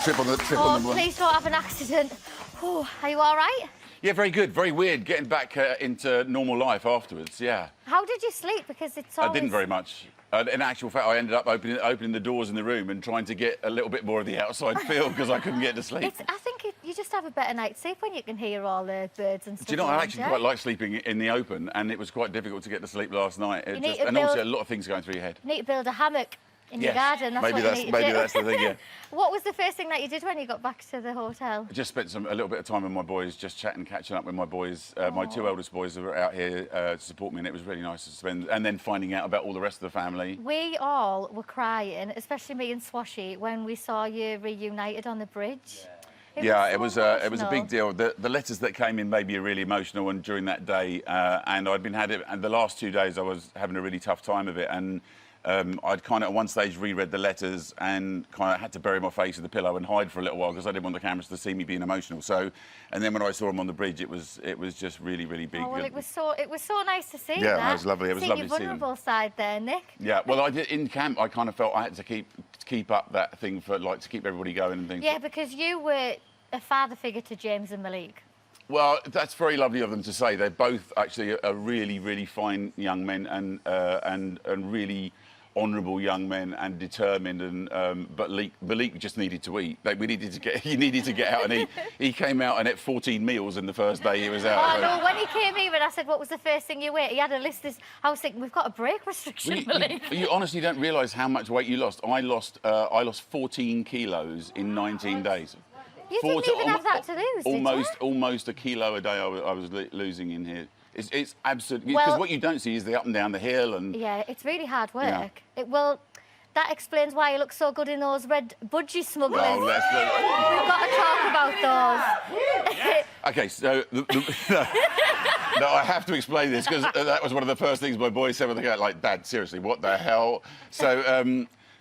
Trip on the please don't have an accident. Oh, are you all right? Yeah, very good. Very weird getting back into normal life afterwards, yeah. How did you sleep? Because it's always... I didn't very much. In actual fact, I ended up opening the doors in the room and trying to get a little bit more of the outside feel because I couldn't get to sleep. I think you just have a better night's sleep when you can hear all the birds and stuff. Do you know, I actually quite like sleeping in the open, and it was quite difficult to get to sleep last night. And also a lot of things going through your head. You need to build a hammock in your garden. That's maybe that's the thing, yeah. What was the first thing that you did when you got back to the hotel? I just spent a little bit of time with my boys, just chatting, catching up with my boys. My two eldest boys were out here to support me, and it was really nice to spend. And then finding out about all the rest of the family. We all were crying, especially me and Swashy, when we saw you reunited on the bridge. Yeah, it was a big deal. The letters that came in made me really emotional, and during that day, and the last 2 days I was having a really tough time of it, and I'd kind of at one stage reread the letters and kind of had to bury my face in the pillow and hide for a little while because I didn't want the cameras to see me being emotional. So, and then when I saw him on the bridge, it was just really, really big. Oh, well, it was so nice to see. Yeah, that. It was lovely. It was lovely to see your vulnerable side there, Nick. Yeah, well, I did in camp. I kind of felt I had to keep up that thing for to keep everybody going and things. Yeah, because you were a father figure to James and Malik. Well, that's very lovely of them to say. They're both actually are really, really fine young men and really honourable young men and determined, and but Malik just needed to eat. He needed to get out and eat. He came out and ate 14 meals in the first day he was out. Oh no! When he came in and I said, "What was the first thing you ate?" He had a list. I was thinking, we've got a break restriction. You honestly don't realise how much weight you lost. I lost 14 kilos in 19 days. You didn't even have that to lose, did you? Almost a kilo a day I was losing in here. It's absolutely... Because what you don't see is the up and down the hill and... Yeah, it's really hard work. Yeah. That explains why you look so good in those red budgie smugglers. Well, we've got to talk about those. OK, so... No, I have to explain this, because that was one of the first things my boys said when they go, like, Dad, seriously, what the hell? So,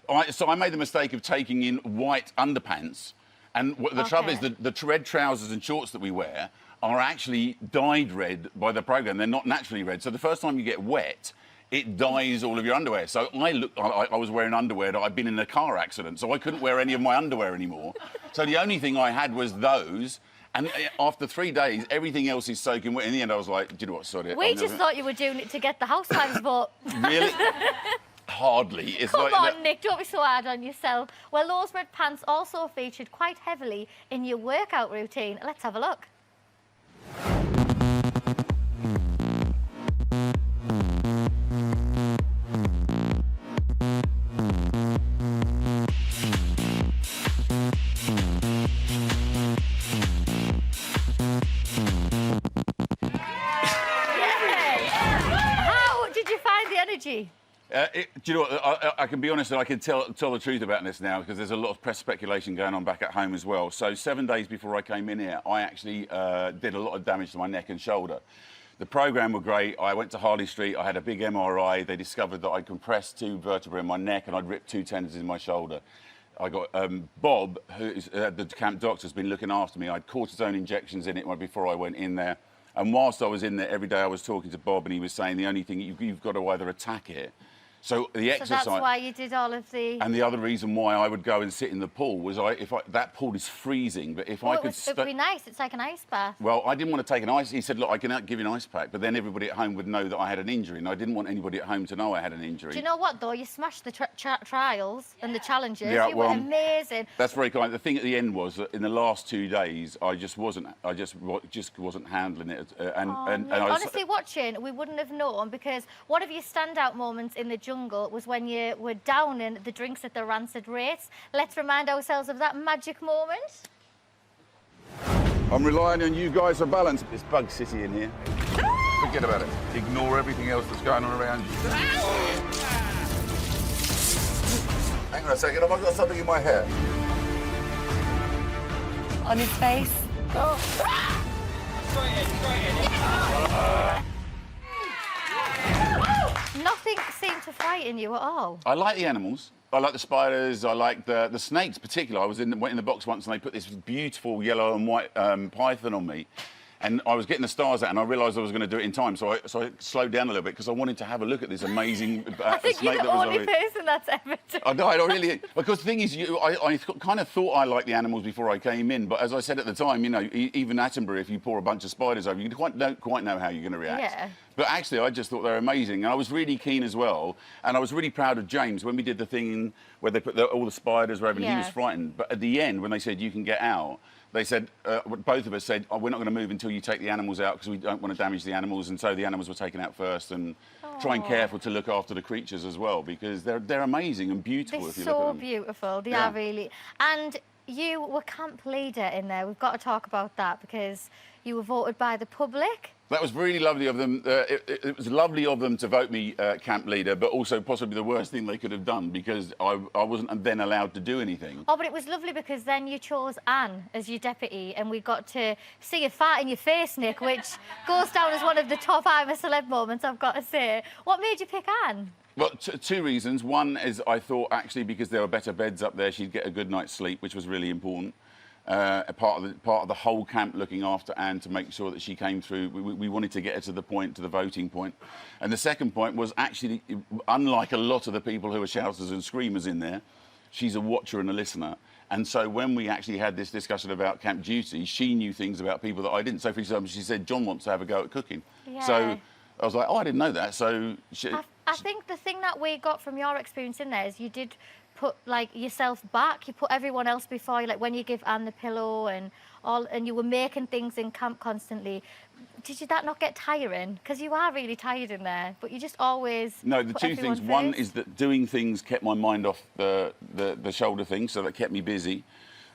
I made the mistake of taking in white underpants, and the trouble is the red trousers and shorts that we wear are actually dyed red by the programme. They're not naturally red. So the first time you get wet, it dyes all of your underwear. So I was wearing underwear that I'd been in a car accident, so I couldn't wear any of my underwear anymore. So the only thing I had was those. And after 3 days, everything else is soaking wet. In the end, I was like, do you know what, sorry. We just thought you were doing it to get the housewives, but... Really? Hardly. It's Come on, Nick, don't be so hard on yourself. Well, those red pants also featured quite heavily in your workout routine. Let's have a look. How did you find the energy? Do you know what? I can be honest, and I can tell the truth about this now, because there's a lot of press speculation going on back at home as well. So 7 days before I came in here, I actually did a lot of damage to my neck and shoulder. The programme were great. I went to Harley Street. I had a big MRI. They discovered that I'd compressed 2 vertebrae in my neck and I'd ripped 2 tendons in my shoulder. I got Bob, who's the camp doctor, has been looking after me. I had cortisone injections in it before I went in there. And whilst I was in there, every day I was talking to Bob, and he was saying the only thing, you've got to either attack it. So the exercise... So that's why you did all of the... And the other reason why I would go and sit in the pool was that pool is freezing, but if I could... It would be nice. It's like an ice bath. Well, I didn't want to take an ice... He said, look, I can give you an ice pack, but then everybody at home would know that I had an injury, and I didn't want anybody at home to know I had an injury. Do you know what, though? You smashed the trials and the challenges. Yeah, you were amazing. That's very kind. The thing at the end was that in the last 2 days, I just wasn't handling it. Honestly, watching, we wouldn't have known, because one of your standout moments in the jungle was when you were downing the drinks at the rancid rates. Let's remind ourselves of that magic moment. I'm relying on you guys for balance. It's Bug City in here. Forget about it. Ignore everything else that's going on around you. Hang on a second, have I got something in my hair? On his face. Oh. Nothing seemed to frighten you at all. I like the animals. I like the spiders. I like the snakes, particularly. I went in the box once and they put this beautiful yellow and white python on me. And I was getting the stars out, and I realised I was going to do it in time, so I slowed down a little bit because I wanted to have a look at this amazing I think snake you're the that was only person that's ever done. I really... Because the thing is, I kind of thought I liked the animals before I came in, but as I said at the time, you know, even Attenborough, if you pour a bunch of spiders over, you don't quite know how you're going to react. Yeah. But actually, I just thought they were amazing, and I was really keen as well, and I was really proud of James when we did the thing where they put all the spiders wherever, and he was frightened. But at the end, when they said, you can get out, they said, both of us said, oh, we're not going to move until you take the animals out because we don't want to damage the animals. And so the animals were taken out first, and trying careful to look after the creatures as well, because they're amazing and beautiful. They're if you look at so them. beautiful. They are really. And you were camp leader in there. We've got to talk about that because you were voted by the public. That was really lovely of them. It was lovely of them to vote me camp leader, but also possibly the worst thing they could have done because I wasn't then allowed to do anything. Oh, but it was lovely because then you chose Anne as your deputy and we got to see a fart in your face, Nick, which goes down as one of the top I'm a celeb moments, I've got to say. What made you pick Anne? Well, two reasons. One is I thought, actually, because there were better beds up there, she'd get a good night's sleep, which was really important. A part of the whole camp looking after Anne to make sure that she came through. We wanted to get her to the voting point. And the second point was actually, unlike a lot of the people who are shouters and screamers in there, she's a watcher and a listener. And so when we actually had this discussion about camp duty, she knew things about people that I didn't. So, for example, she said, John wants to have a go at cooking. Yeah. So I was like, oh, I didn't know that. So I think the thing that we got from your experience in there is you did put like yourself back. You put everyone else before you. Like when you give Anne the pillow and all, and you were making things in camp constantly. Did that not get tiring? Because you are really tired in there, but you just always. No, the two things. One is that doing things kept my mind off the shoulder thing, so that kept me busy.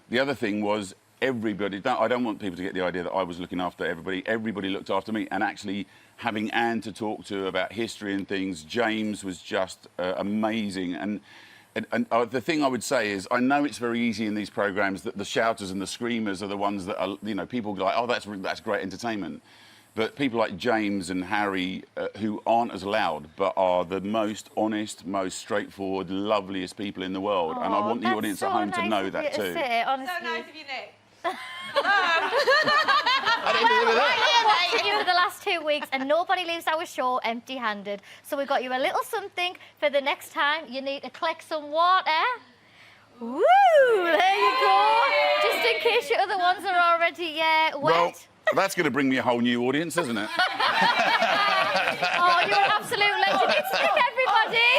The other thing was everybody. I don't want people to get the idea that I was looking after everybody. Everybody looked after me, and actually having Anne to talk to about history and things. James was just amazing, and the thing I would say is, I know it's very easy in these programmes that the shouters and the screamers are the ones that are, you know, people go like, oh, that's great entertainment. But people like James and Harry, who aren't as loud, but are the most honest, most straightforward, loveliest people in the world. Oh, and I want the audience at home to know that too. Say, honestly. So nice of you, Nick. I didn't do that. We're watching you for the last 2 weeks and nobody leaves our show empty-handed. So we got you a little something for the next time. You need to collect some water. Woo! There you go. Just in case your other ones are already wet. Well, that's going to bring me a whole new audience, isn't it? Oh, you're an absolute legend. It's Nick, everybody.